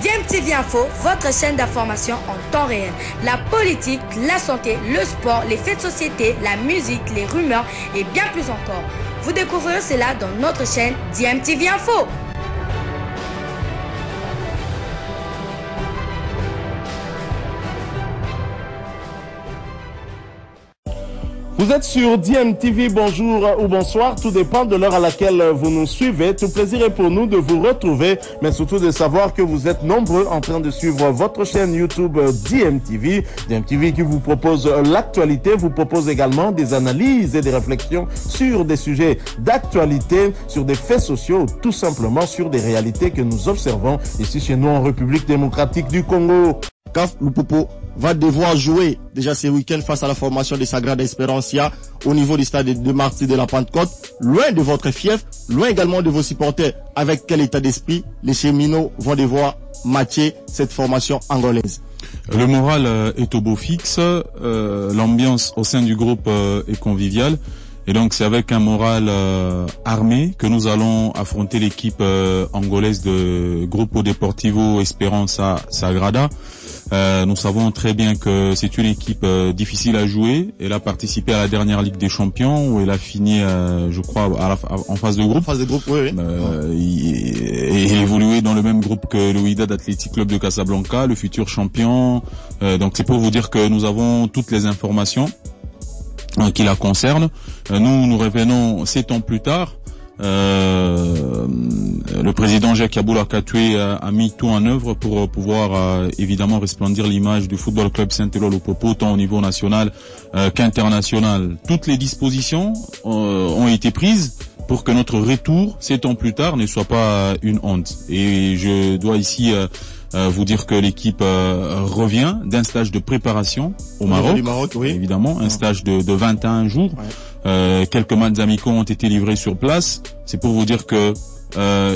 DMTV Info, votre chaîne d'information en temps réel. La politique, la santé, le sport, les faits de société, la musique, les rumeurs et bien plus encore. Vous découvrirez cela dans notre chaîne DMTV Info. Vous êtes sur DMTV, bonjour ou bonsoir, tout dépend de l'heure à laquelle vous nous suivez. Tout plaisir est pour nous de vous retrouver, mais surtout de savoir que vous êtes nombreux en train de suivre votre chaîne YouTube DMTV. DMTV qui vous propose l'actualité, vous propose également des analyses et des réflexions sur des sujets d'actualité, sur des faits sociaux, tout simplement sur des réalités que nous observons ici chez nous en République démocratique du Congo. CAF Lupopo va devoir jouer déjà ce week-end face à la formation de Sagrada Esperança au niveau du stade de Martyrs de la Pentecôte, loin de votre fief, loin également de vos supporters. Avec quel état d'esprit les cheminots vont devoir matcher cette formation angolaise? Le moral est au beau fixe, l'ambiance au sein du groupe est conviviale. Et donc c'est avec un moral armé que nous allons affronter l'équipe angolaise de Grupo Deportivo Esperança Sagrada. Nous savons très bien que c'est une équipe difficile à jouer. Elle a participé à la dernière Ligue des Champions où elle a fini, je crois, en phase de groupe. Phase de groupe, oui. Et elle évoluait dans le même groupe que le Wydad Athletic Club de Casablanca, le futur champion. Donc c'est pour vous dire que nous avons toutes les informations qui la concernent. Nous revenons 7 ans plus tard. Le président Jacques Aboula Katoué a mis tout en œuvre pour pouvoir évidemment resplendir l'image du Football Club Saint-Éloi Lupopo tant au niveau national qu'international. Toutes les dispositions ont été prises pour que notre retour 7 ans plus tard ne soit pas une honte. Et je dois ici vous dire que l'équipe revient d'un stage de préparation au Maroc, oui. Évidemment, un stage de 21 jours. Ouais. Quelques matchs amicaux ont été livrés sur place. C'est pour vous dire que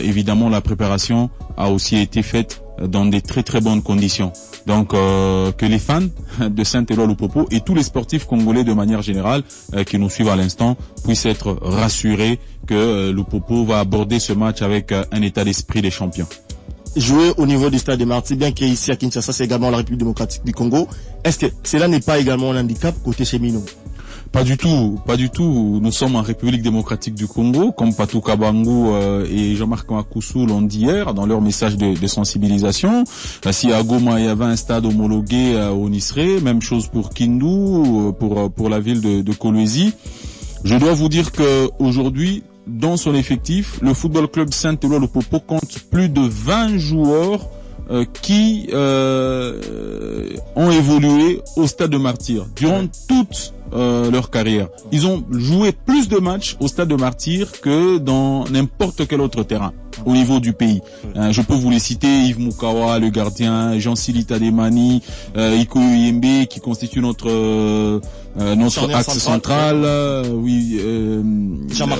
évidemment la préparation a aussi été faite dans des très très bonnes conditions. Donc que les fans de Saint-Éloi Lupopo et tous les sportifs congolais de manière générale qui nous suivent à l'instant puissent être rassurés que Lupopo va aborder ce match avec un état d'esprit des champions. Jouer au niveau du stade des Martyrs, bien qu'ici à Kinshasa c'est également la République démocratique du Congo, est-ce que cela n'est pas également un handicap côté cheminot? Pas du tout, pas du tout. Nous sommes en République démocratique du Congo, comme Patou Kabangu et Jean-Marc Makoussou l'ont dit hier dans leur message de sensibilisation. Si à Goma il y avait un stade homologué au Nisré, même chose pour Kindu, pour la ville de Kolwezi. Je dois vous dire que aujourd'hui, dans son effectif, le Football Club Saint-Éloi Lupopo compte plus de 20 joueurs qui ont évolué au stade de Martyrs durant toute leur carrière. Ils ont joué plus de matchs au stade de Martyrs que dans n'importe quel autre terrain au niveau du pays. Je peux vous les citer: Yves Moukawa, le gardien, Jean-Sili Tademani, Iko Yembe qui constitue notre axe central,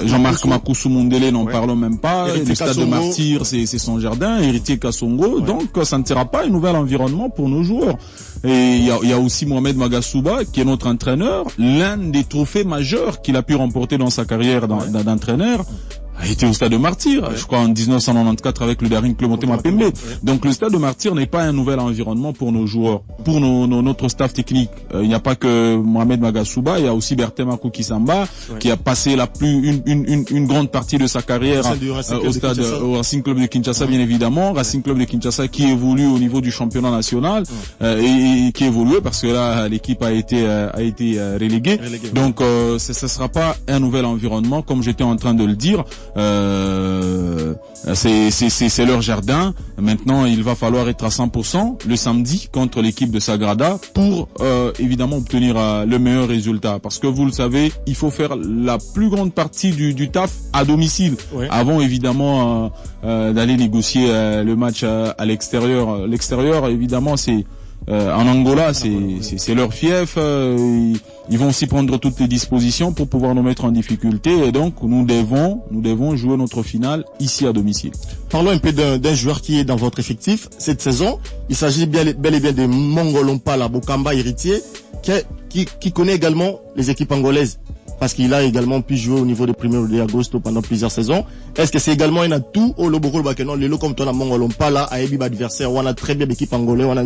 Jean-Marc Makoussou Mondele, n'en parlons même pas. Le stade de Martyrs, c'est son jardin, Héritier Kassongo. Donc ça ne sera pas un nouvel environnement pour nos joueurs. Et il y a aussi Mohamed Magasuba qui est notre entraîneur. L'un des trophées majeurs qu'il a pu remporter dans sa carrière d'entraîneur a été au stade de Martyrs, je crois en 1994 avec le Daring Club Motema Pembe. Donc le stade de Martyrs n'est pas un nouvel environnement pour nos joueurs, pour notre staff technique. Il n'y a pas que Mohamed Magasuba, il y a aussi Bertin Makuki Samba qui a passé une grande partie de sa carrière au stade au Racing Club de Kinshasa, bien évidemment. Racing Club de Kinshasa qui évolue au niveau du championnat national et qui évolue parce que là l'équipe a été reléguée. Donc ce sera pas un nouvel environnement comme j'étais en train de le dire. C'est leur jardin. Maintenant, il va falloir être à 100% le samedi contre l'équipe de Sagrada pour évidemment obtenir le meilleur résultat. Parce que vous le savez, il faut faire la plus grande partie du taf à domicile avant évidemment d'aller négocier le match à l'extérieur. L'extérieur, évidemment, c'est en Angola, c'est leur fief. Ils vont aussi prendre toutes les dispositions pour pouvoir nous mettre en difficulté. Et donc, nous devons jouer notre finale ici à domicile. Parlons un peu d'un joueur qui est dans votre effectif cette saison. Il s'agit bel et bien de Mongolompa Bokamba Héritier, qui connaît également les équipes angolaises. parce qu'il a également pu jouer au niveau des Primeiro de Agosto pendant plusieurs saisons. Est-ce que c'est également un atout au Loboko Bakenon, les lots comme toi, la Mongolon, pas là, à Ebi adversaire, on a très bien l'équipe angolaise, on a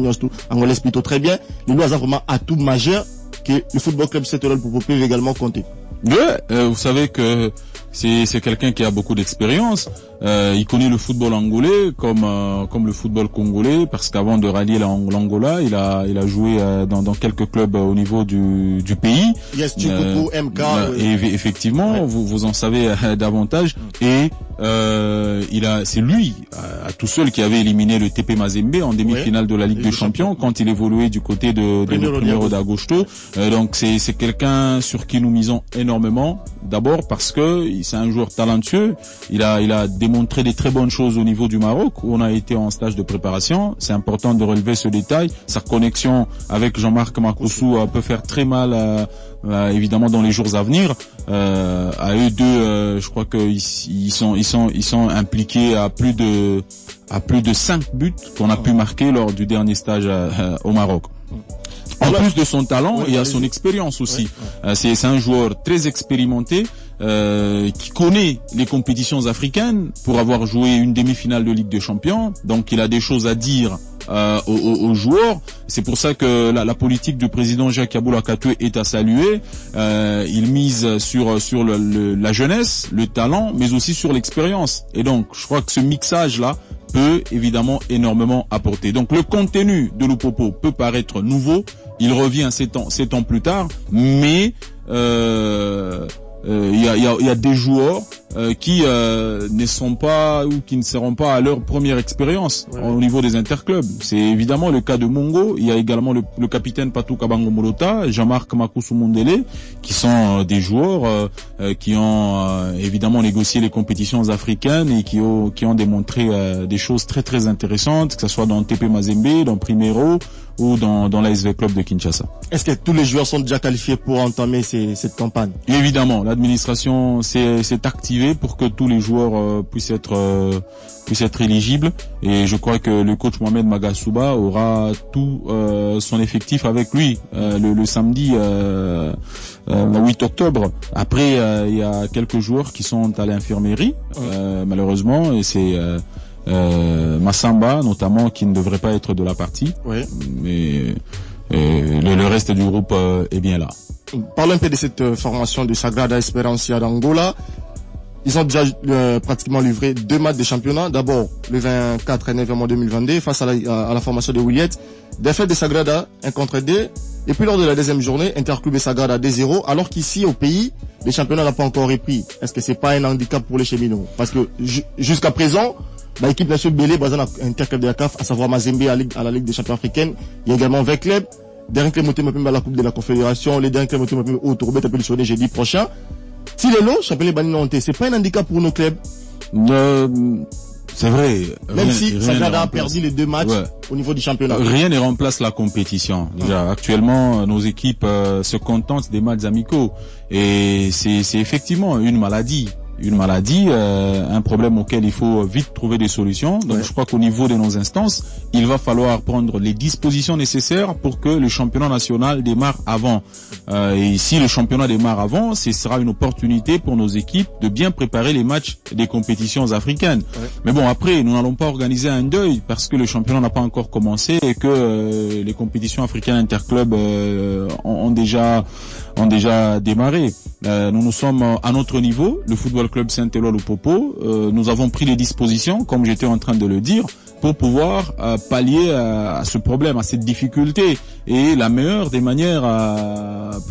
angolaise plutôt très bien. Les lots ont vraiment atout majeur que le football club Saint-Eloi pour peut également compter. Ouais, vous savez que c'est quelqu'un qui a beaucoup d'expérience. Il connaît le football angolais comme le football congolais, parce qu'avant de rallier l'Angola, il a joué dans quelques clubs au niveau du pays. Yes, Chikuku, MK. Et effectivement, ouais. vous en savez davantage. Et c'est lui à tout seul qui avait éliminé le TP Mazembe en demi-finale de la Ligue des Champions quand il évoluait du côté de Primeiro d'Agosto. Donc c'est quelqu'un sur qui nous misons énormément. D'abord parce que c'est un joueur talentueux. Il a démontré des très bonnes choses au niveau du Maroc où on a été en stage de préparation. C'est important de relever ce détail. Sa connexion avec Jean-Marc Makoussou peut faire très mal évidemment dans les jours à venir. À eux deux, je crois qu'ils sont impliqués à plus de 5 buts qu'on a pu marquer lors du dernier stage au Maroc. En plus de son talent, il y a son expérience aussi. C'est un joueur très expérimenté qui connaît les compétitions africaines pour avoir joué une demi-finale de Ligue des Champions. Donc il a des choses à dire aux joueurs. C'est pour ça que la politique du président Jacques Aboula Katoué est à saluer. Il mise sur la jeunesse, le talent, mais aussi sur l'expérience. Et donc je crois que ce mixage là peut évidemment énormément apporter. Donc le contenu de Lupopo peut paraître nouveau, il revient 7 ans plus tard, mais il y a des joueurs qui ne sont pas ou qui ne seront pas à leur première expérience au niveau des interclubs. C'est évidemment le cas de Mongo. Il y a également le capitaine Patou Kabango Molota, Jean-Marc Makoussou Mondele, qui sont des joueurs qui ont évidemment négocié les compétitions africaines et qui ont démontré des choses très très intéressantes, que ce soit dans TP Mazembe, dans Primeiro ou dans l'ASV Club de Kinshasa. Est-ce que tous les joueurs sont déjà qualifiés pour entamer cette campagne? Évidemment, l'administration s'est activée pour que tous les joueurs puissent être éligibles, et je crois que le coach Mohamed Magasuba aura tout son effectif avec lui le samedi 8 octobre. Après il y a quelques joueurs qui sont à l'infirmerie malheureusement, et c'est Massamba notamment qui ne devrait pas être de la partie, mais le reste du groupe est bien là. Parlons un peu de cette formation de Sagrada Esperança d'Angola. Ils ont déjà pratiquement livré 2 matchs de championnat. D'abord, le 24 et 9 novembre 2022, face à la formation de Williet. Défaite de Sagrada, 1-2. Et puis lors de la deuxième journée, Interclub de Sagrada 2-0. Alors qu'ici, au pays, le championnat n'a pas encore repris. Est-ce que c'est pas un handicap pour les cheminots? Parce que jusqu'à présent, l'équipe nationale Bélé, basée dans Interclub de la CAF, à savoir Mazembe à la Ligue des champions africaines, il y a également 20 clubs. Dernier club monté à la Coupe de la Confédération, les derniers clubs montés au Tourbet appelé le jeudi prochain. Si les lots, championnat Baninonté, c'est pas un handicap pour nos clubs. C'est vrai. Même si Sagrada a perdu les 2 matchs au niveau du championnat. Rien ne remplace la compétition. Déjà, actuellement, nos équipes se contentent des matchs amicaux. Et c'est effectivement une maladie. Un problème auquel il faut vite trouver des solutions. Donc je crois qu'au niveau de nos instances, il va falloir prendre les dispositions nécessaires pour que le championnat national démarre avant. Et si le championnat démarre avant, ce sera une opportunité pour nos équipes de bien préparer les matchs des compétitions africaines. Mais bon, après, nous n'allons pas organiser un deuil parce que le championnat n'a pas encore commencé et que les compétitions africaines interclubs ont déjà démarré. Nous sommes à notre niveau, le Football Club Saint-Eloi Lupopo. Nous avons pris les dispositions, comme j'étais en train de le dire, pour pouvoir pallier à ce problème, à cette difficulté. Et la meilleure des manières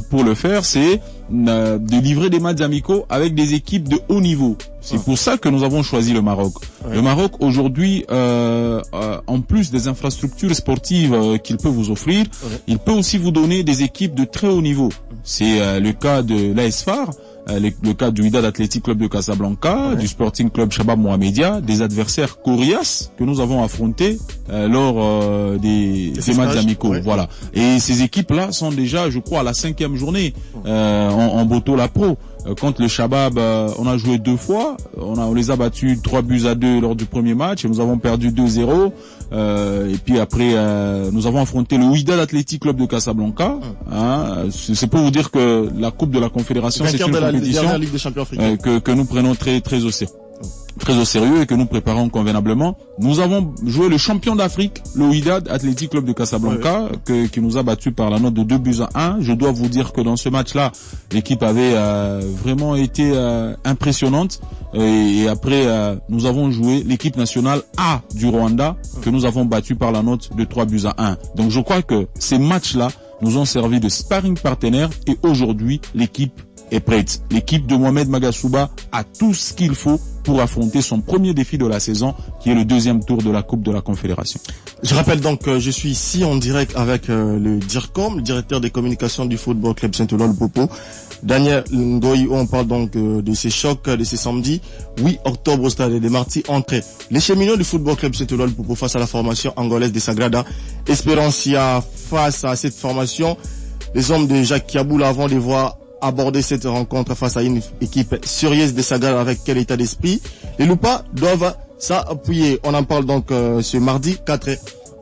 pour le faire, c'est de livrer des matchs amicaux avec des équipes de haut niveau. C'est pour ça que nous avons choisi le Maroc. Le Maroc aujourd'hui, en plus des infrastructures sportives qu'il peut vous offrir, il peut aussi vous donner des équipes de très haut niveau. C'est le cas de l'AS FAR, le cas du Wydad Athletic Club de Casablanca, du Sporting Club Shabab Mohamedia, des adversaires coriaces que nous avons affrontés lors des matchs amicaux. Voilà. Et ces équipes-là sont déjà, je crois, à la 5e journée en Boto La Pro. contre le Shabab, on a joué 2 fois. On les a battus 3-2 lors du premier match et nous avons perdu 2-0. Et puis après, nous avons affronté le Wydad Athletic Club de Casablanca. Hein, c'est pour vous dire que la Coupe de la Confédération, c'est une compétition que nous prenons très au sérieux et que nous préparons convenablement. Nous avons joué le champion d'Afrique, le Wydad Athletic Club de Casablanca, qui nous a battu par la note de 2-1. Je dois vous dire que dans ce match-là, l'équipe avait vraiment été impressionnante. Et après, nous avons joué l'équipe nationale A du Rwanda, que nous avons battu par la note de 3-1. Donc je crois que ces matchs-là nous ont servi de sparring partenaire et aujourd'hui, l'équipe est prête. L'équipe de Mohamed Magasuba a tout ce qu'il faut pour affronter son premier défi de la saison, qui est le 2e tour de la Coupe de la Confédération. Je rappelle donc que je suis ici en direct avec le DIRCOM, le directeur des communications du Football Club Saint-Eloi Le Popo. Daniel Ngoyi, on parle donc de ces chocs de ces samedis 8 octobre au stade des Martyrs entre les cheminots du Football Club Saint-Eloi Le Popo face à la formation angolaise des Sagrada Esperança. Face à cette formation, les hommes de Jacques Kiaboula vont devoir aborder cette rencontre face à une équipe sérieuse des Sagrada. Avec quel état d'esprit? Les Loupas doivent s'appuyer. On en parle donc ce mardi 4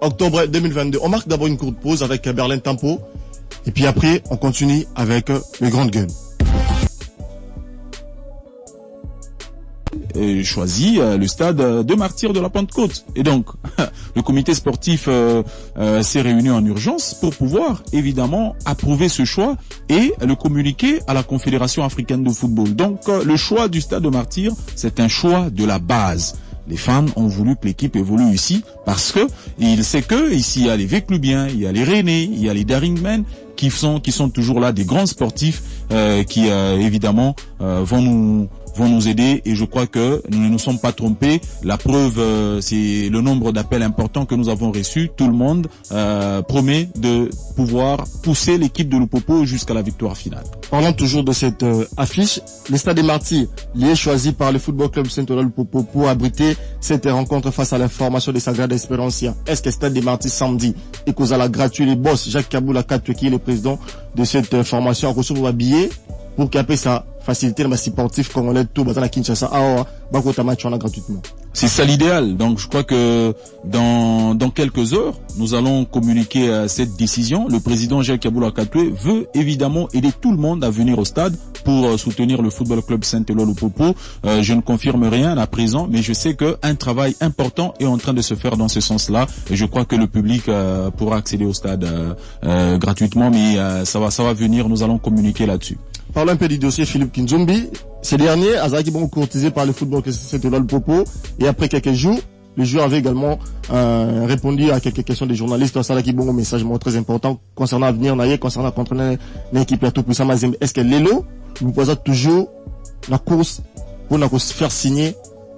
octobre 2022. On marque d'abord une courte pause avec Berlin Tempo. Et puis après, on continue avec les grandes gueules. Et choisi le stade de Martyrs de la Pentecôte. Et donc, le comité sportif s'est réuni en urgence pour pouvoir, évidemment, approuver ce choix et le communiquer à la Confédération africaine de football. Donc, le choix du stade de Martyrs, c'est un choix de la base. Les fans ont voulu que l'équipe évolue ici parce que il sait que ici il y a les Véclubiens, il y a les Rennais, il y a les Daringmen qui sont toujours là, des grands sportifs qui évidemment vont nous aider, et je crois que nous ne nous sommes pas trompés. La preuve, c'est le nombre d'appels importants que nous avons reçus. Tout le monde promet de pouvoir pousser l'équipe de Lupopo jusqu'à la victoire finale. Parlons toujours de cette affiche. Le stade des Martyrs, il est choisi par le Football Club Saint-Eloi Lupopo pour abriter cette rencontre face à la formation des Sagrada Esperança. Est-ce que le stade des Martyrs samedi est causé à la gratuite? Les boss Jacques Kaboula Katwe, qui est le président de cette formation, a reçu un billet pour qu'après ça faciliter les sportifs congolais tout dans la Kinshasa gratuitement. C'est ça l'idéal. Donc je crois que dans quelques heures, nous allons communiquer cette décision. Le président Jacques Kaboula Katwe veut évidemment aider tout le monde à venir au stade pour soutenir le Football Club Saint-Eloi Lupopo. Je ne confirme rien à présent, mais je sais qu'un travail important est en train de se faire dans ce sens-là. Et je crois que le public pourra accéder au stade gratuitement, mais ça va venir. Nous allons communiquer là-dessus. Parlons un peu du dossier Philippe Kinzoumbi. Ces derniers, Azaki bon courtisé par le Football Club Saint-Eloi Lupopo, et après quelques jours, le joueur avait également répondu à quelques questions des journalistes. Ça là qui bon un message très important concernant l'avenir, concernant contre l'équipe à tout puissant. Est-ce que Lelo nous pose toujours la course pour nous faire signer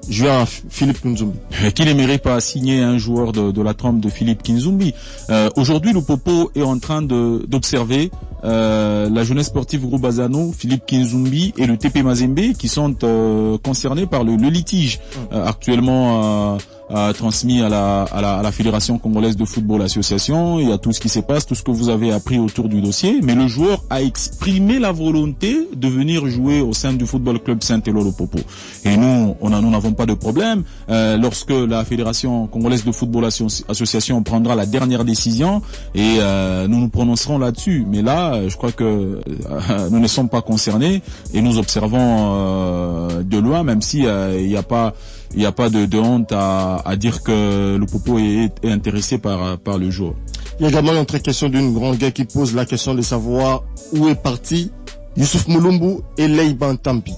joueur Philippe Kinzoumbi? Qui n'aimerait pas signer un joueur de la trempe de Philippe Kinzoumbi? Aujourd'hui, Lupopo est en train d'observer la jeunesse sportive Roubazano, Philippe Kinzoumbi et le TP Mazembe qui sont concernés par le litige actuellement transmis à la Fédération Congolaise de Football Association. Il y a tout ce qui se passe, tout ce que vous avez appris autour du dossier, mais le joueur a exprimé la volonté de venir jouer au sein du Football Club Saint-Eloi Lupopo. Et nous n'avons pas de problème. Lorsque la Fédération Congolaise de Football Association prendra la dernière décision, et nous nous prononcerons là-dessus. Mais là, je crois que nous ne sommes pas concernés et nous observons de loin, même si il n'y a pas de honte à dire que le Popo est intéressé par le joueur. Il y a également une autre question d'une grande guerre qui pose la question de savoir où est parti Youssouf Mulumbu et Leiban Tampi.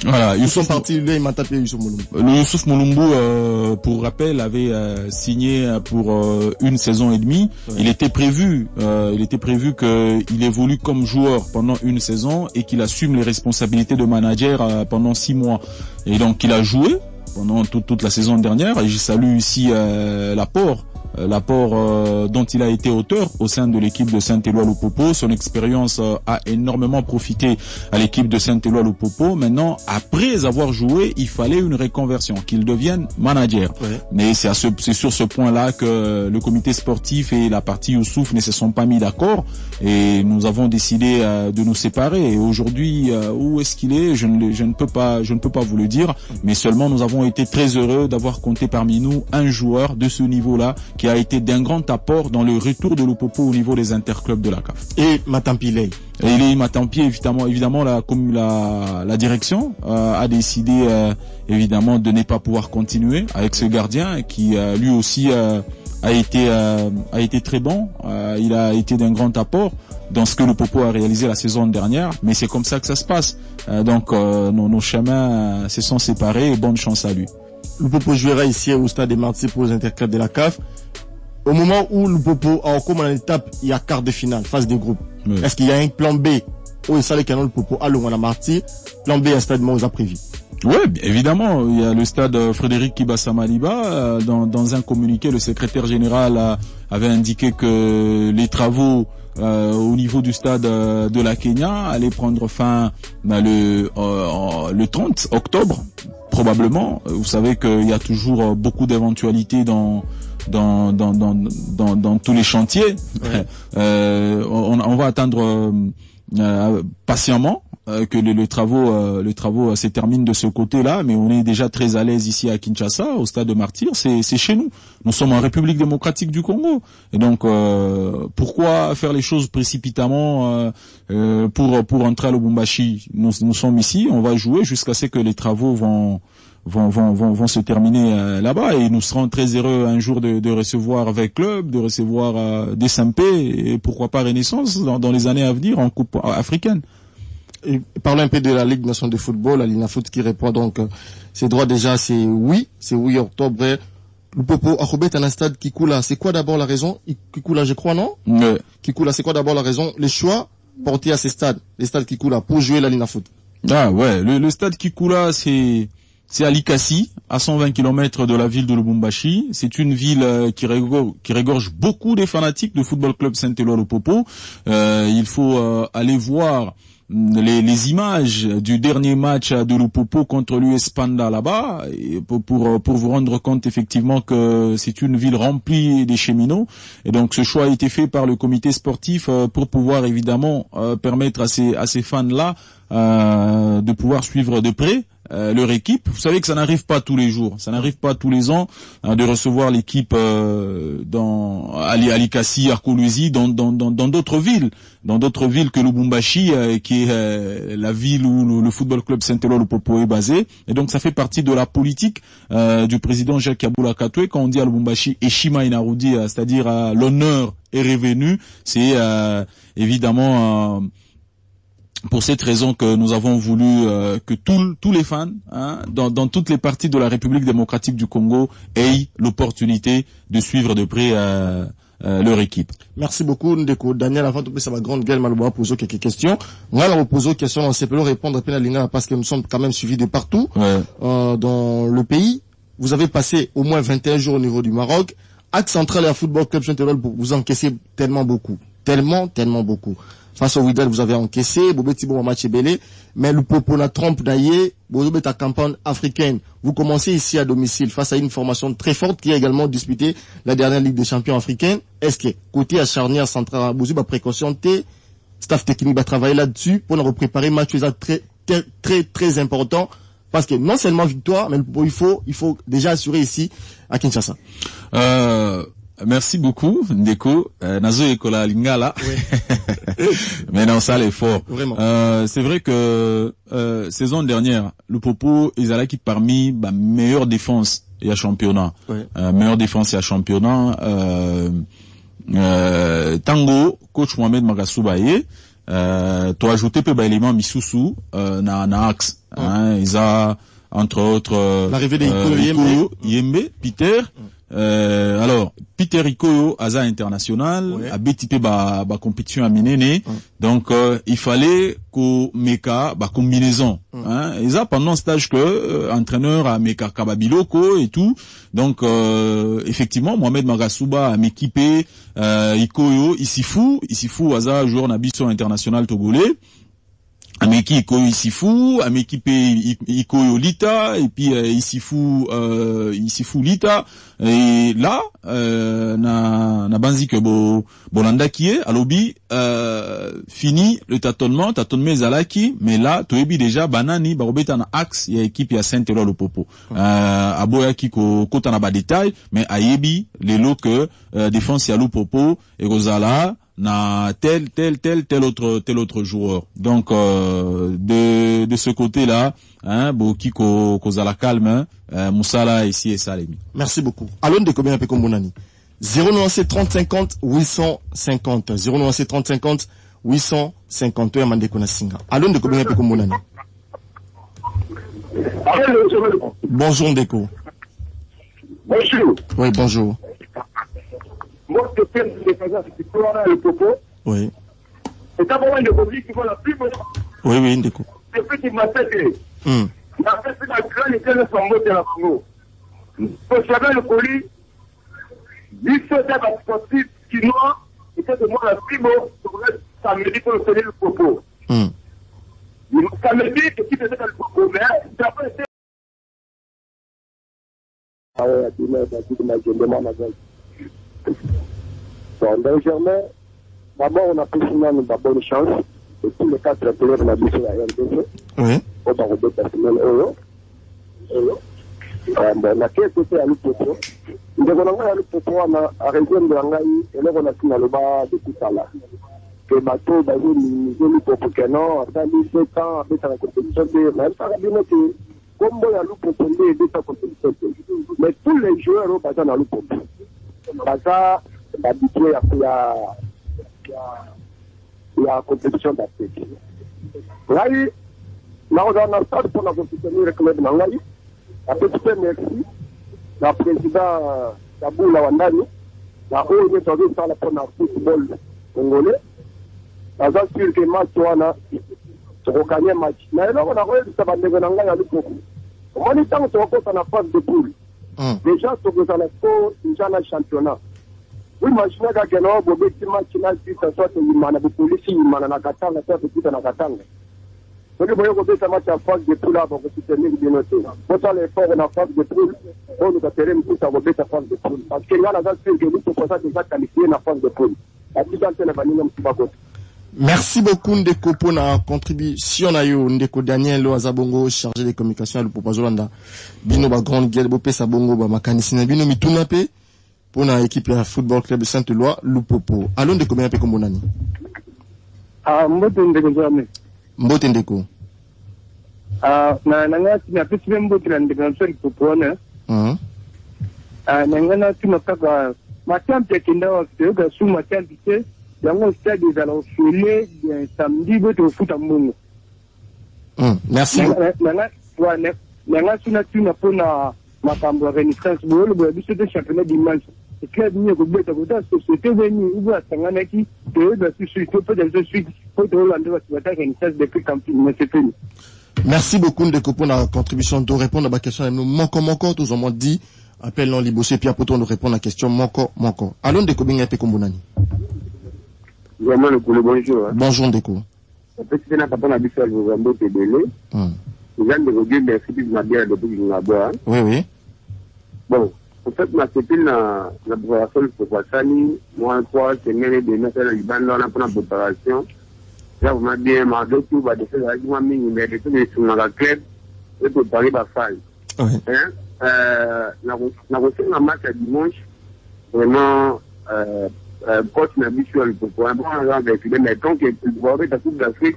Voilà, ils sont partis, Leiban Tampi et Youssouf Mulumbu. Le Youssouf Mulumbu, pour rappel, avait signé pour une saison et demie. Ouais. Il était prévu qu'il évolue comme joueur pendant une saison et qu'il assume les responsabilités de manager pendant 6 mois. Et donc il a joué pendant toute la saison dernière, et je salue ici l'apport l'apport dont il a été auteur au sein de l'équipe de Saint-Éloi-Lupopo. Son expérience a énormément profité à l'équipe de Saint-Éloi-Lupopo. Maintenant, après avoir joué, il fallait une reconversion, qu'il devienne manager. Ouais. Mais c'est sur ce point-là que le comité sportif et la partie Youssouf ne se sont pas mis d'accord et nous avons décidé de nous séparer. Et aujourd'hui, où est-ce qu'il est, je ne peux pas vous le dire, mais seulement nous avons été très heureux d'avoir compté parmi nous un joueur de ce niveau-là qui a été d'un grand apport dans le retour de Lupopo au niveau des interclubs de la CAF. Et Matampilei. Et il est Matampi, évidemment la direction a décidé évidemment de ne pas pouvoir continuer avec ce gardien qui lui aussi a été très bon. Il a été d'un grand apport dans ce que le Popo a réalisé la saison dernière, mais c'est comme ça que ça se passe. Donc nos chemins se sont séparés et bonne chance à lui. Le Popo jouera ici au stade des Martyrs pour les interclubs de la CAF. Au moment où le Popo a comme en étape, il y a quart de finale, phase de groupe. Oui. Est-ce qu'il y a un plan B où il s'allait canon le Popo à l'Ouana Martyr, plan B à stade Mouza prévu? Oui, évidemment, il y a le stade Frédéric Kibassa Maliba. Dans un communiqué, le secrétaire général avait indiqué que les travaux au niveau du stade de la Kenya allaient prendre fin le 30 octobre, probablement. Vous savez qu'il y a toujours beaucoup d'éventualités dans tous les chantiers. Ouais. On va attendre patiemment que les travaux se terminent de ce côté-là, mais on est déjà très à l'aise ici à Kinshasa, au stade de Martyrs, c'est chez nous. Nous sommes en République démocratique du Congo. Et donc, pourquoi faire les choses précipitamment pour entrer à Lubumbashi? Nous sommes ici, on va jouer jusqu'à ce que les travaux vont se terminer là-bas, et nous serons très heureux un jour de recevoir avec club, de recevoir des SMP et pourquoi pas Renaissance dans les années à venir en Coupe africaine. Et parlons un peu de la Ligue nationale de football, la Linafoot qui répond donc ses droits déjà, c'est oui octobre. Le Popo a Robert un stade Kikoula, c'est quoi d'abord la raison? Kikoula, je crois, non? Ouais. Kikoula, c'est quoi d'abord la raison? Les choix portés à ces stades, les stades Kikoula, pour jouer la Linafoot. Ah ouais, le stade Kikoula, c'est à Likasi, à 120 km de la ville de Lubumbashi. C'est une ville qui regorge beaucoup des fanatiques de Football Club Saint-Éloi-Lupopo. Il faut aller voir les images du dernier match de Lupopo contre l'US Panda là-bas, et pour vous rendre compte effectivement que c'est une ville remplie des cheminots. Et donc ce choix a été fait par le comité sportif pour pouvoir évidemment permettre à ces fans-là de pouvoir suivre de près leur équipe. Vous savez que ça n'arrive pas tous les jours, ça n'arrive pas tous les ans de recevoir l'équipe à Likasi, à Kolwezi, dans d'autres villes que Lubumbashi, qui est la ville où le Football Club Saint-Éloi-Lupopo est basé. Et donc ça fait partie de la politique du président Jacques Kabula Katwe. Quand on dit à Lubumbashi Eshima Inarudi, c'est-à-dire l'honneur est revenu, c'est évidemment pour cette raison que nous avons voulu que tous les fans dans toutes les parties de la République démocratique du Congo aient l'opportunité de suivre de près leur équipe. Merci beaucoup, Ndeko. Daniel, avant de passer à ma grande gueule, Malouba poser quelques questions. On va poser aux questions, on sait pas répondre à peine à l'INA parce que nous sommes quand même suivis de partout dans le pays. Vous avez passé au moins 21 jours au niveau du Maroc. Axe central et à Football Club Saint-Éloi, vous encaissez tellement beaucoup. Face au Wydad, vous avez encaissé, Bobeti bon match belé, mais le Popo na trompe d'ailleurs, Bobeti ta campagne africaine. Vous commencez ici à domicile face à une formation très forte qui a également disputé la dernière Ligue des Champions africaine. Est-ce que côté à charnière centrale, Bobeti va précaution staff technique va travailler là-dessus pour nous préparer match très important parce que non seulement victoire, mais il faut déjà assurer ici à Kinshasa. Merci beaucoup, Ndeko. Nazo Ekola Lingala. Oui. Mais non, ça l'effort. Vraiment. C'est vrai que saison dernière, le Popo ils allaient qui parmi meilleure défense et à championnat. Oui. Meilleure défense et à championnat. Tango, coach Mohamed Magasoubaye, toi ajouté peu élément Misusu na axe. Ils a entre autres l'arrivée de Ikolo Yembe, Peter. alors Peter Ikoyo Aza international a BTP ba compétition à Minene, donc il fallait qu'on meka ba combinaison hein, et ça pendant stage que entraîneur a meka Kababiloko et tout, donc effectivement Mohamed Magasuba a m'équipé Ikoyo Isifu Aza joueur na biso international togolais. Ameki Ikoyo Isifu, Ameki Ikoyo Lita, et puis Isifu Lita, et là, na banzi que Bolanda qui est, à l'obi, fini le tâtonnement Zalaki, mais là, toebi déjà, banani, barobeta na axe, il y a équipe, il y a Saint-Éloi le popo. Aboya qui kota na ba détail, mais ayebi, les lots que, défense yalou popo, et Rosala, na tel autre joueur. Donc de ce côté-là, hein, Boki kozala calme, Moussala ici et Salemi. Merci beaucoup. Allons de combien un peu comme Bonani. 097 30 50 850 097 30 50 850 Mande Konasinga. Allons de combien un peu comme Bonani. Bonjour Ndeko. Bonjour. Oui, bonjour. Moi, je fais des présents qui pleurent le propos. Oui. C'est un moment de conflit qui va la plus bonne. Oui, Ndeko. C'est ce qui m'a fait. La fait la grande école de son mot de la Congo. Pour savoir le colis, l'histoire d'un sportif chinois, était de moi la plus bonne, ça me dit pour le tenir le propos. Ça me dit que qui faisait le propos, mais ça n'a pas été. Ah ouais, tu bon, donc Germain, d'abord on a pu signer une bonne chance. Et tous les 4 players on a vu sur la RDC. Oui. On va remettre personnel Euro. Bon, la caisse était à l'Upopo. Nous avons à l'Upopo, on a raison de l'Angaï, et là on a signé le bas de tout ça là. Que bateau, basé, nous l'Upopo, que non, ça dit 7 ans, avec la compétition, même ça a dit que, comme moi, à l'Upopo, il y a des compétitions. Mais tous les joueurs ont passé dans l'Upopo. Ça, habitué à la compétition d'Afrique. Là, on a un stade pour la compétition de Nangaï. La petite merci, la président Kabou Lawandani, la haut est tombée sur la première football congolais. La zone sur le match, on a gagné le match. Mais là, on a réussi à battre Nangaï à l'Upopo. On est en la phase de poule. Déjà, sur le déjà le championnat. Oui, imaginez que nous avons un match qui a été fait, soit il y a des policiers, il y a des Katanga, soit il y a des Katanga. Donc, vous voyez que ce match en phase de poule, pour que tu aies bien noté. Pourtant, l'effort en phase de poule, on nous a fait une petite phase de poule. Parce qu'il y a la zone que nous pouvons déjà qualifier en phase de poule. La distance est la vanille, on ne peut pas. Merci beaucoup Ndeko pour la contribution à yo Ndeko Daniel Loazabongo chargé de communication à l'Upopo Zolanda. Bino ba grande guerre bo pesa bongo ba makanisina bino mituna pe pour la équipe de football club de Saint-Éloi l'Upopo. Allons de combien pe comme nani. Mbote Ndeko jamais. Mbote Ndeko. Na ngati na pesi mbote na Ndeko so l'Upopo na. Na ngana tuma kaka matampe kinda wa kutoka su matampe dans le stade des allons-filés samedi, votre foot en monde. Merci. Championnat dimanche. C'est clair, nous avons besoin de société venue, ou à Sanganaki, de suite, de suite, depuis camping, mais c'est fini. Merci beaucoup de pour la contribution de répondre à ma question. Nous manquons, tous en dit, appel non libosé, puis après, nous répondre à la question, manquons. Allons de Kobinga et Kombonani. Vraiment le bonjour. Bonjour Ndeko. Petit n'a pas vu faire vos ambeaux de délai. Vous avez de regarder merci de ma bière depuis que je l'ai boire. Oui. Bon, en fait, ma copine la préparation de Poissani, moi, 3 semaines de mettre le Liban dans la préparation. Là, vous m'avez bien marqué tout, va de faire la journée, mais de tout les sur la club, et pour parler de faille. La reçu un match à dimanche, vraiment, coach n'a vu sur le pour un bon avec mais tant que vous avez la Coupe d'Afrique,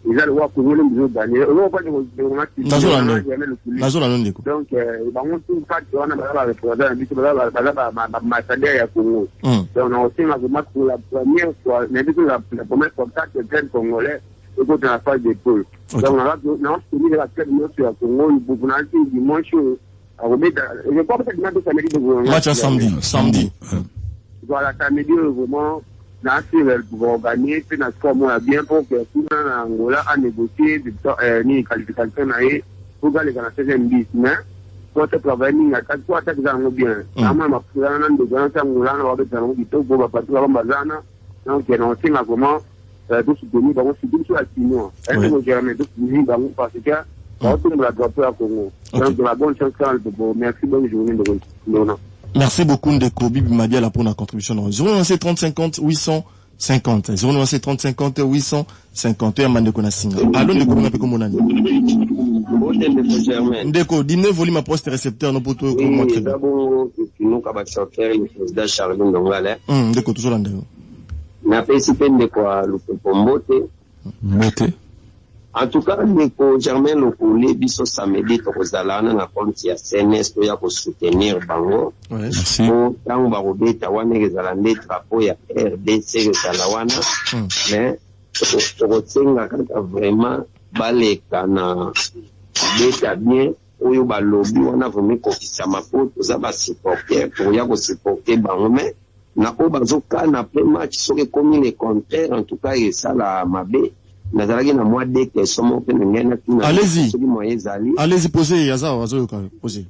ils allaient voir pour nous les gagner. On va pas de match. Donc, ils vont tout faire, on a pas la président, mais on a aussi un match pour la première fois, mais la première contact de plein congolais et dans la phase de poule. Donc, on a fini la tête sur le Congo, pour dimanche, Je crois que c'est le samedi de vous. Match à samedi. Voilà, samedi, vraiment, là, c'est pour gagner, puis notre forme bien pour que tout le monde en Angola a négocié une qualification pour gagner la 16e bis. Mais, pour ce travail, il y a 4 fois que ça va bien. Normalement, ma présidente de Grand Angola, on va faire un petit peu pour partir à Bazana. Donc, il y a un signe à comment, de soutenir, donc, c'est tout sur la Timo. Et nous, j'ai tout soutenir, parce que, on tombe la droite à Congo. Donc, de la bonne chance, merci, bonne journée de Merci beaucoup Ndeko Bibi Madia pour la contribution. 097 30 50 850. 097 30 50 850. Ndeko Nasinga. Allô Ndeko Ngapeko Monani. Ndeko, dimne volume à poste récepteur no poto ko mo très bien. Nous ka ba choker le président Charles Ndongala. Ndeko toujours Ndeko. Na PCP Ndeko a le pombote. Mbote. En tout cas, Ndeko Germain Lokole biso samedi tokozalana na compte ya CNS to ya ko soutenir bango. Merci. Tango ba robeta wana ezala nde drapeau ya RDC ezala wana. Mais tokotenga kaka vraiment baleka na beta bien oyo balobi wana vraiment kokisa mapoto za ba supporter pour ya ko supporter bango mais na ko bazoka na après match soki komi le contraire en tout cas esala mabe. Allez-y, posez, Yaza, posez.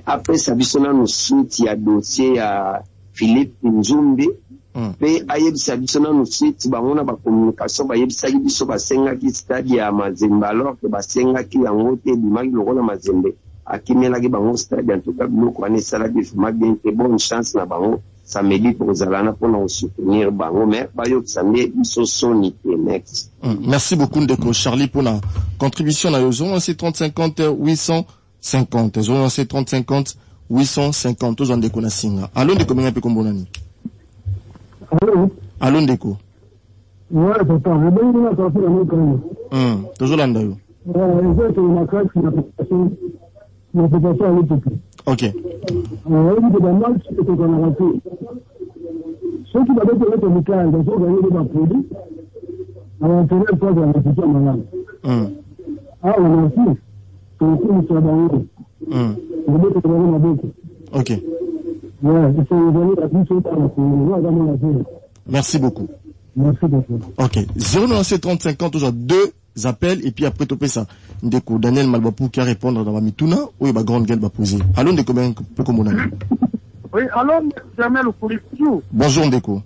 Après, ça bisona nous suite, il y a dossier à Philippe Nzumbi. Pe ayebisa biso na suite bangona ba communication ba yebisa biso ba senga ki stade ya Mazembe alors que ba senga ki yango te dimaki lokola Mazembe akimela ki bango stade en tout cas biloko wana sala ki fuma bien que bonne chance na bango samedi pour zalana pour nous soutenir bango mais ba yo samedi biso soni te next. Merci beaucoup Ndeko Charlie pour la contribution na 0,50 850 0,50 850 aux Ndeko Nasinga. Allô Ndeko Mengape Kombonani. Allô Ndeko. Ouais, c'est ça. Je vais vous faire un autre. Toujours là d'ailleurs. Ouais, c'est une craque qui n'a pas passé à l'autre. Ok. On a match et on a raté. Ceux qui avaient été au cas, ils ont gagné des produits. On a entraîné le poids de la situation malade. Ah, on a aussi. C'est un coup sur la barrière. On a été dans la boucle. Ok. Ouais, il faut donner la plus haute à la merci beaucoup. Merci beaucoup. Ok. 097 30 50, aujourd'hui deux appels et puis après topé ça. Ndeko Daniel Malbapou qui a répondu dans la mituna ou il va grande gueule va poser. Allô Ndeko ben peu mon ami. Oui, allô Jamel Okoulifou. Bonjour Ndeko.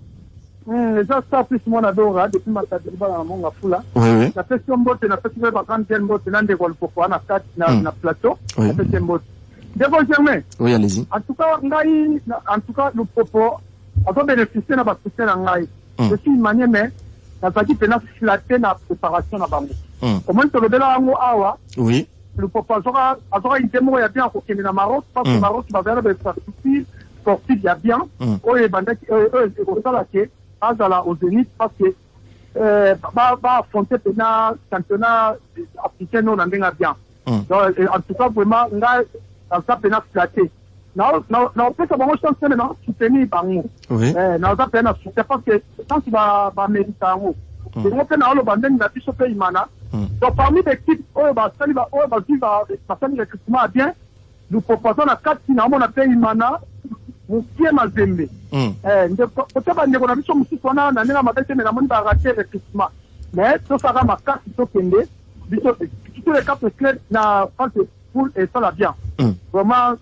Ça ça plus mon adora depuis ma tadriba na monga fula. Oui. La question mbote na festival ba quand tel mbote na ndeko alpoko na kat na plateau. La question mbote. Ndeko Germain. Oui, allez-y. En tout cas, le propos a bénéficié de la soutien ngai. Je suis manié mais na zaki pena flatter na préparation na bango. Comment te le bela ngo awa? Oui. Le propos azora une démo ya bien ko kemi na Maroc parce que Maroc va vers le sportif ya bien. Oye bandaki ko sala ke azala au Zénith parce que ba affronter pena championnat africain non ndenga bien. Donc en tout cas vraiment ngai ça pena flatter. Non, peut que bon chance maintenant soutenir bango. Oui. Non, ça pena soutenir parce que quand tu vas mériter bango. Et on peut na lo bandeng na biso pe imana. Donc parmi les équipes va faire recrutement bien. Nous proposons la 4 qui na mona pe imana. Mukie Mazembe. Peut-être pas ndeko na biso musiko na ndenga mabete na moni ba rater recrutement. Mais ça sera ma carte to kende. Biso tous les cap clairs na phase poule et ça la bien. Vraiment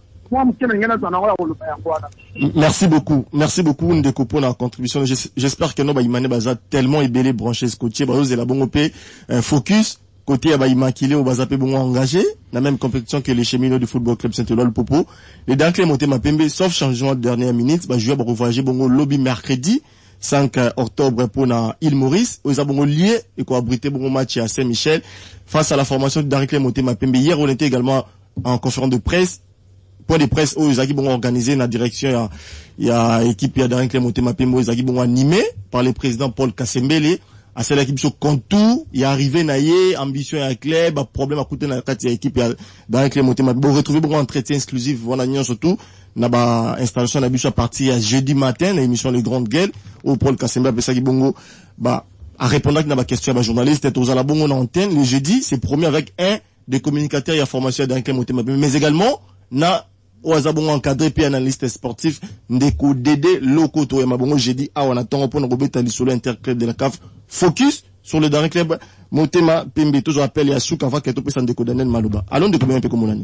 merci beaucoup Ndeko pour la contribution. J'espère que nous Imane baza tellement ébélé branché ce côté ba la bon opé focus côté ba Imakile au baza pe bon engagé la même compétition que les cheminots du football club Saint-Éloi le Popo. Les Danclé monté Mapembe sauf changement de dernière minute ba jouer ba revoyager bon lobby mercredi 5 octobre pour na Île Maurice aux abongo lié et ko abriter bon match à Saint-Michel face à la formation de Danclé monté Mapembe. Hier on était également en conférence de presse. Point de presse où ils ont organisé la direction il y a équipe il y a Darin Clémonté Mapembo ils ont animé par le président Paul Kassembele à cette équipe sur contour il y a arrivé naïe ambition à club problème à côté na kati ya équipe ya Darin Clémonté Mapembo retrouver bon entretien exclusif voilà nion surtout na ba installation na biso à partir à jeudi matin l'émission Les Grandes Gueules où Paul Kassembele a ça qui bongo à répondre à la question à journaliste était aux ala bongo na antenne le jeudi c'est promis avec un des communicateurs et informations Darin Clémonté Mapembo mais également na Oazabongo encadré puis analyste sportif ndeko Dédé Lokoto et Mabongo j'ai dit on attend pour nous remettre sur interclub de la CAF focus sur le dernier club Motema Pembe toujours appelle Yasuka avant que tout puisse ndeko Daniel Malouba allons de combien un peu comme on a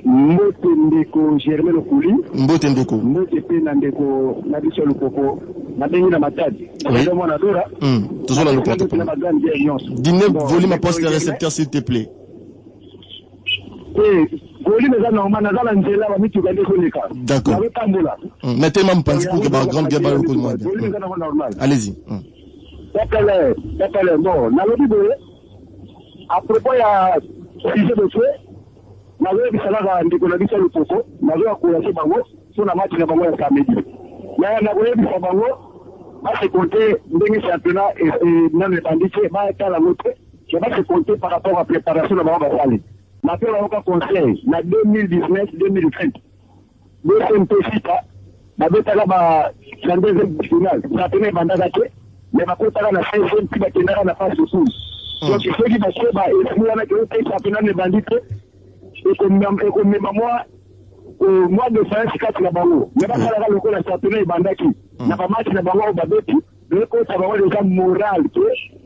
Mbote ndeko Germain Okuli Mbote ndeko pe na ndeko na biso Lukoko na bengi na matadi ndio mwana dora toujours dans le protocole dîner volume à poste récepteur s'il te plaît volume est normal dans la nzela ba mitu ka ndeko leka d'accord mettez-moi un petit pour que ma grande gabarit le coup de moi allez-y D'accord, bon, na lobi boye à propos ya sujet de feu na lobi bisala ndeko na biso Lukoko na lobi akourager bango sur la match na bango ya samedi mais na lobi bisa bango ba se compter ndenge championnat et na le bandité ba eta la l'autre je va se compter par rapport à préparation de bango basali na pe bango conseil na 2019-2020 deuxième pesita na betala ba 32e finale ça tenait bandaka ke mais ma côté là na 16e puis bakendaka na phase de poule donc il faut qu'il passe ba et nous on a que le championnat de bandité et comme même moi au mois de fin 4 la bango mais pas là le la championnat bandaki na ba match na bango ba beti le côté ça va déjà moral que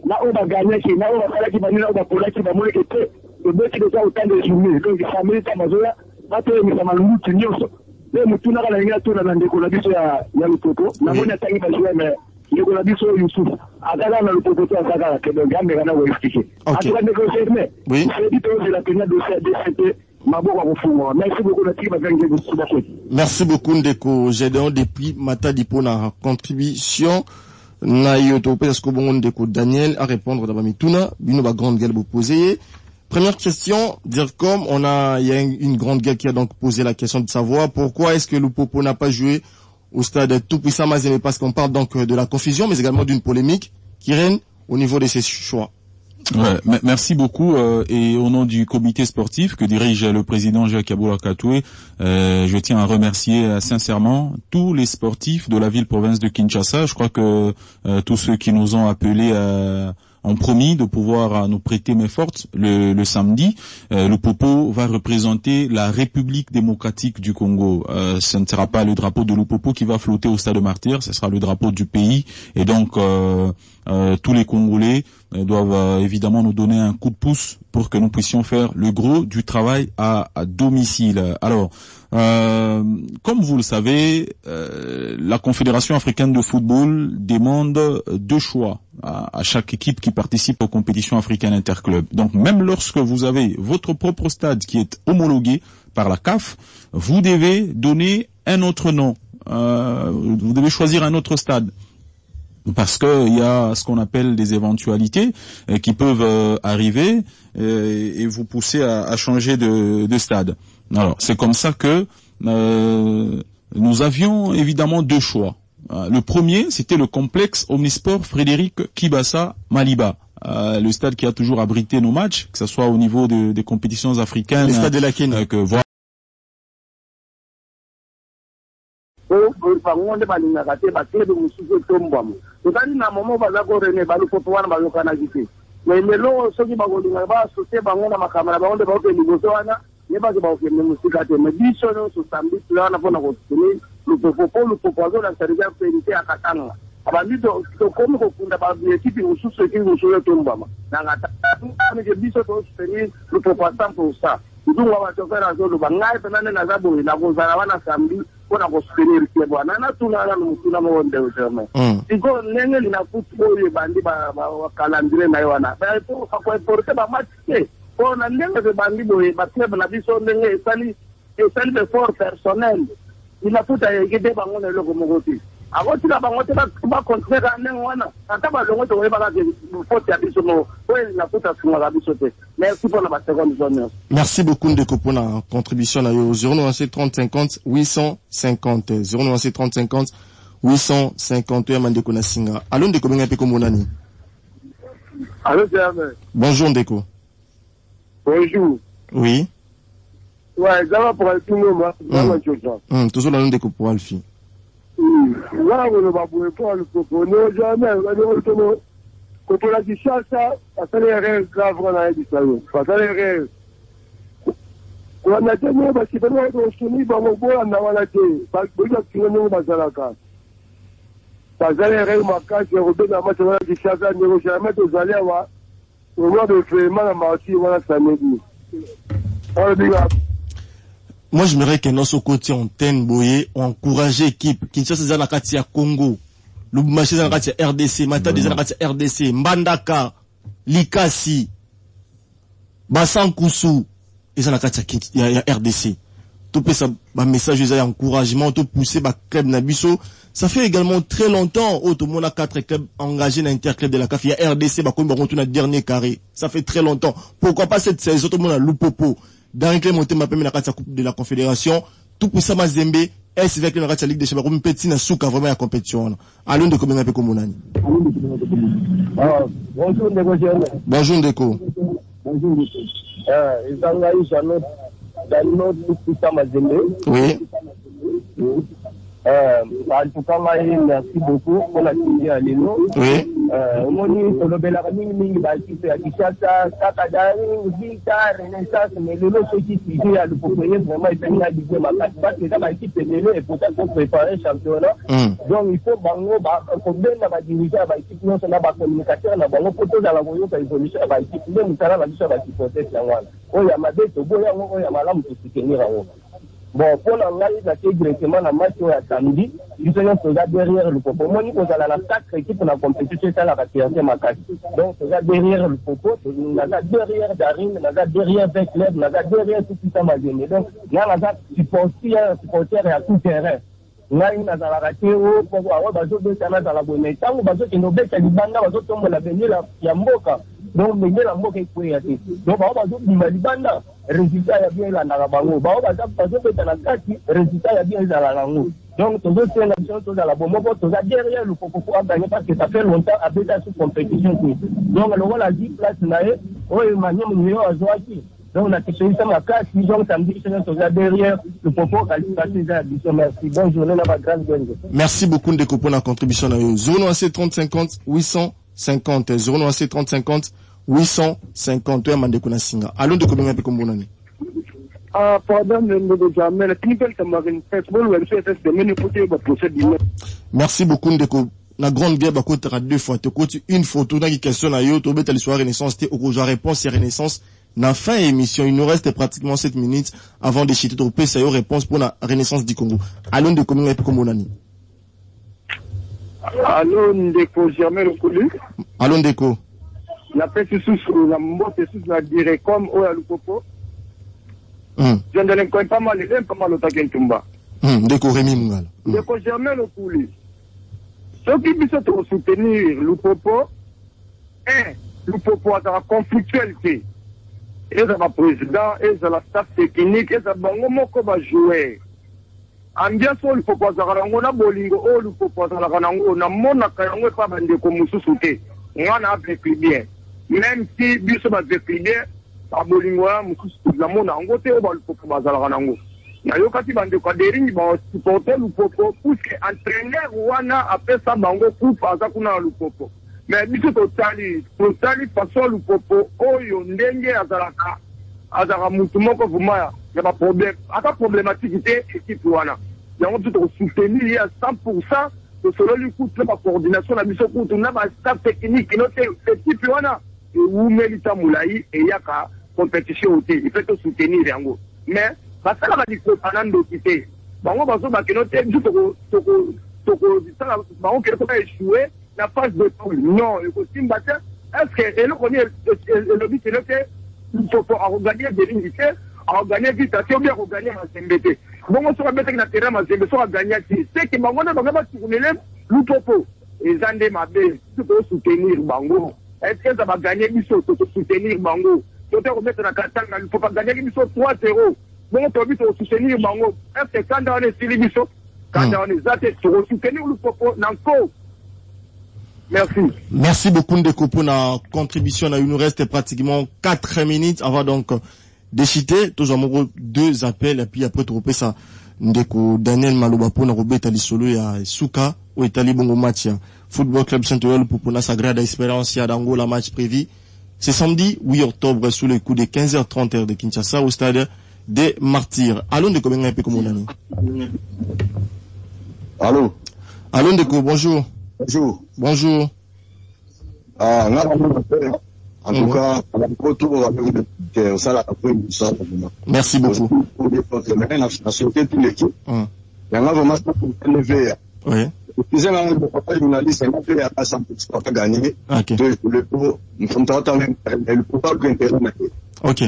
là on va gagner qui là on va faire qui va là on va pour qui va mourir que le beti déjà autant de journées donc ça mérite mazola ba te mi sama lutu nyoso le mutuna kala ngira tuna na ndeko na biso ya Lukoko na mona tangi ba jouer mais ndeko na biso Youssouf akala na Lukoko to akala ke donc gambe kana wo expliquer akala ndeko mais oui c'est dit que la pena de CDCT maboko kufunga merci beaucoup na tiba venge de suba kwetu merci beaucoup ndeko Gédéon depuis Matadi pour la contribution na yoto parce que bon ndeko Daniel à répondre d'abord mituna bino ba grande gueule vous poser. Première question, dire comme il y a une grande guerre qui a donc posé la question de savoir pourquoi est-ce que Lupopo n'a pas joué au stade tout-puissant Mazembe, parce qu'on parle donc de la confusion, mais également d'une polémique qui règne au niveau de ses choix. Ouais, merci beaucoup et au nom du comité sportif que dirige le président Jacques Aboula Katoué, je tiens à remercier sincèrement tous les sportifs de la ville-province de Kinshasa. Je crois que tous ceux qui nous ont appelés ont promis de pouvoir nous prêter main forte le samedi. Lupopo va représenter la République démocratique du Congo. Ce ne sera pas le drapeau de Lupopo qui va flotter au stade Martyr, ce sera le drapeau du pays. Et donc tous les Congolais doivent évidemment nous donner un coup de pouce pour que nous puissions faire le gros du travail à domicile. Alors, comme vous le savez, la Confédération africaine de football demande 2 choix à chaque équipe qui participe aux compétitions africaines interclubs. Donc même lorsque vous avez votre propre stade qui est homologué par la CAF, vous devez donner un autre nom. Vous devez choisir un autre stade. Parce que il y a ce qu'on appelle des éventualités qui peuvent arriver et vous pousser à changer de stade. Alors c'est comme ça que nous avions évidemment 2 choix. Le premier, c'était le complexe Omnisport Frédéric Kibasa Maliba. Le stade qui a toujours abrité nos matchs, que ce soit au niveau des compétitions africaines. Le stade de la Kenya. bangonde balingaka te baklebe mosusu etombwama tozali na momo baza korene balupopo wana bayokana kite mais lelo soki bakolingaka baasocie bango na makambo na bango nde baoke liboso wana ye bake baokende mosika te mais biso nyonso samedi tula wana mpona kosoutenir lupopo po lupopo azolakisa deja perité ya katanga abandi tokomi kokunda baekipe mosusu ekipe mosusu etombwama nangatanike biso tosoutenir lupopo a 100%. Ndunga batokera azoloba ngai pena nde naza boye nakozala wana samedi mpona kosoutenir club wana natuna nano motuna moko ndeo germain siko ndenge linafuti oyo ebandi bakalandire na ye wana bakoeporte bamatch te mpona ndenge ebandi boye baclub na biso ndenge esali befort personnel inafuta yeki te bango na eloko moko te akotika bango te bakontinue ka ndenge wana ata balongo tokoyebaka ke faute ya biso moko oyo inafuta sungaka biso te merci mpona baseconde zone. Merci beaucoup ndeko pour la contribution na yo 096 30 50 850 096 30 50 850 ya mandeko na singa. Allô ndeko benga pe kombo nani? Allô Germain. Bonjour ndeko. Bonjour. Oui. Ouais, ça va pour tout le monde. Toujours la ndeko pour Alfi. Là on va vous répondre pour nous jamais quand on a dit ça ça fait les rêves graves on a dit ça ça fait les rêves On a tenu parce que nous avons soumis par mon bois en avalate. Parce que nous avons bazalaka. Bazalé ré maka je robé na match wala kishaza ni jamais to zalewa. Au mois de vraiment la marchi wala samedi. Moi, j'aimerais que notre côté antenne boye encourager l'équipe. Kinshasa c'est dans la Congo. Lubumbashi dans la RDC, Matadi dans la RDC, Mbandaka, Likasi, Basankusu, et dans la RDC. Tout ça, un message de encouragement, tout pousser ba club Nabiso. Ça fait également très longtemps, tout le monde a 4 clubs engagés dans l'interclub de la CAF. Il y a RDC, bah, comme on retourne à dernier carré. Ça fait très longtemps. Pourquoi pas cette saison, tout le monde a Lupopo. Dans le club, on m'a permis la coupe de la Confédération. Tout pour ça, Mazembe, est avec la Ligue des Champions, comme petit na souka vraiment la compétition. Allons de combien un peu comme on a. Bonjour, Ndeko. Bonjour, Ndeko. Bonjour, Ndeko. Ils ont engagé dans notre tout ça, Mazembe. Oui. En tout cas, merci beaucoup pour la suivi à l'élo. Oui. Moni, sur le Belarami, il a Kishasa, Sakadari, Vita, Renaissance, mais le lot, ceux qui suivaient à l'Upopoye, vraiment, ils venaient à l'idée, parce que ça équipe de et pour préparer le championnat. Donc, il faut, combien de dirigeants à l'équipe, non seulement la communication, on a propose à la voyage à l'évolution à l'équipe, même si on a la mission à l'hypothèse, il y a ma dette, il y a ma lame pour soutenir en haut. Bon, pour l'engagement, directement dans le match à samedi, ils sont derrière le Popo. Moi, nous avons la 4 équipes dans la compétition, c'est la rationalité Makati. Donc, derrière le Popo, nous avons derrière Darim, nous avons derrière Beklev, nous avons derrière tout ça, Mazembe. Donc, nous avons supporter à tout terrain. Nous avons la raté au Popo, dans la bonne état, nous avons qui nous bête à Libanda, nous avons la bénie, la Mboka. Donc, nous avons qui est créatif. Donc, nous avons Libanda. Résultat ya bien la narabango ba ba za paso pe na kati résultat ya bien za la lango donc tous ces nations tous la bombo tous derrière le Popo pour gagner parce que ça fait longtemps à bêta sous compétition donc le rôle a 10 places nae oye manyam nuyo azwaki donc na question ça ma kati donc samedi c'est tous derrière le Popo qualifié za biso merci bonne journée na ba grande gang. Merci beaucoup Ndeko pour la contribution na yo 090 30 50 850 090 30 50 850 ya Mandeko na Singa. Allons de combien un peu comme bonani. Pardon, le jamais la clinique tamarine football ou MCSS de mener côté ba procédure. Merci beaucoup Ndeko. La grande guerre ba côté 2 fois te côté une photo na qui question na yo to beta l'histoire Renaissance te au réponse et Renaissance na fin émission. Il nous reste pratiquement 7 minutes avant de chiter to pesa yo réponse pour la Renaissance du Congo. Allons de combien un peu comme bonani. Allons Ndeko jamais le coulu. Allons Ndeko. La paix sous la motte sous la dirait comme au Lupopo. Je ne connais pas mal au Takentumba. Ndeko Rémi Mungal. Ndeko jamais le coulu. Ceux qui puissent soutenir Lupopo, Lupopo a la conflictualité. Et ça va président, et ça la staff technique, et ça va jouer. Ambiance au Lupopo, ça va on a bolingo, au Lupopo, ça va on a monaka, on ne pas bande comme Moussouté. On a appelé bien. Même si biso ba bien, ba bolingo ya Moussouté, la mona, on gote au Lupopo, ça va on na yo kati bande kwa deringi ba supporter Lupopo, puisque entraîneur wana après ça bango coupe aza kuna Lupopo. Mais biso totali façon Lupopo, oyo ndenge azalaka mutu moko vuma ya ba problème, ata problématique te équipe wana. Yango tout soutenir à 100% de selon lui coûte la coordination la mission coûte na ba staff technique notre équipe wana ou Melita Moulaï et yaka compétition te il fait soutenir yango. Mais parce que la diko panando kité bango bazo ba keno te du toko ça bango keno pas échouer la phase de poule non le costume batteur est-ce que et le connaît le but c'est il faut organiser des lignes organiser vite ou bien organiser un CMBT bon on sera mettre na terrain mais on sera gagner c'est que bango na bango ba tourner le topo et zande mabe tout soutenir bango est-ce que ça va gagner biso tout soutenir bango tout remettre na katanga il faut pas gagner biso 3-0 bon on peut soutenir bango est-ce que quand on est sur biso quand on est zaté pour soutenir le topo nanko. Merci. Merci beaucoup Ndeko pour la contribution. Il nous reste pratiquement 4 minutes avant donc de chiter. Toujours 2 appels et puis après tu repères ça. Ndeko Daniel Maloba pour Robert Alisolo et Souka ou Itali Bongo match. Football Club Saint-Oeil pour la Sagrada Espérance y a d'Angola match prévu. C'est samedi 8 octobre sous le coup de 15h30 de Kinshasa au stade des martyrs. Allô, Ndeko, un peu comme on a dit. Allô? Allô, Ndeko, bonjour. Bonjour. Bonjour. En tout cas, retour merci beaucoup. Oui. Ok.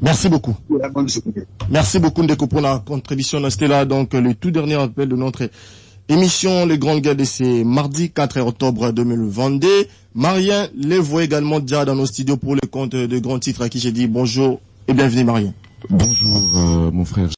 Merci beaucoup. Merci beaucoup Ndeko pour la contribution. C'était là donc le tout dernier appel de notre émission Les Grandes Guerres de ce mardi 4 octobre 2022. Marien les voit également déjà dans nos studios pour le compte de grands titres à qui j'ai dit bonjour et bienvenue Marien. Bonjour mon frère.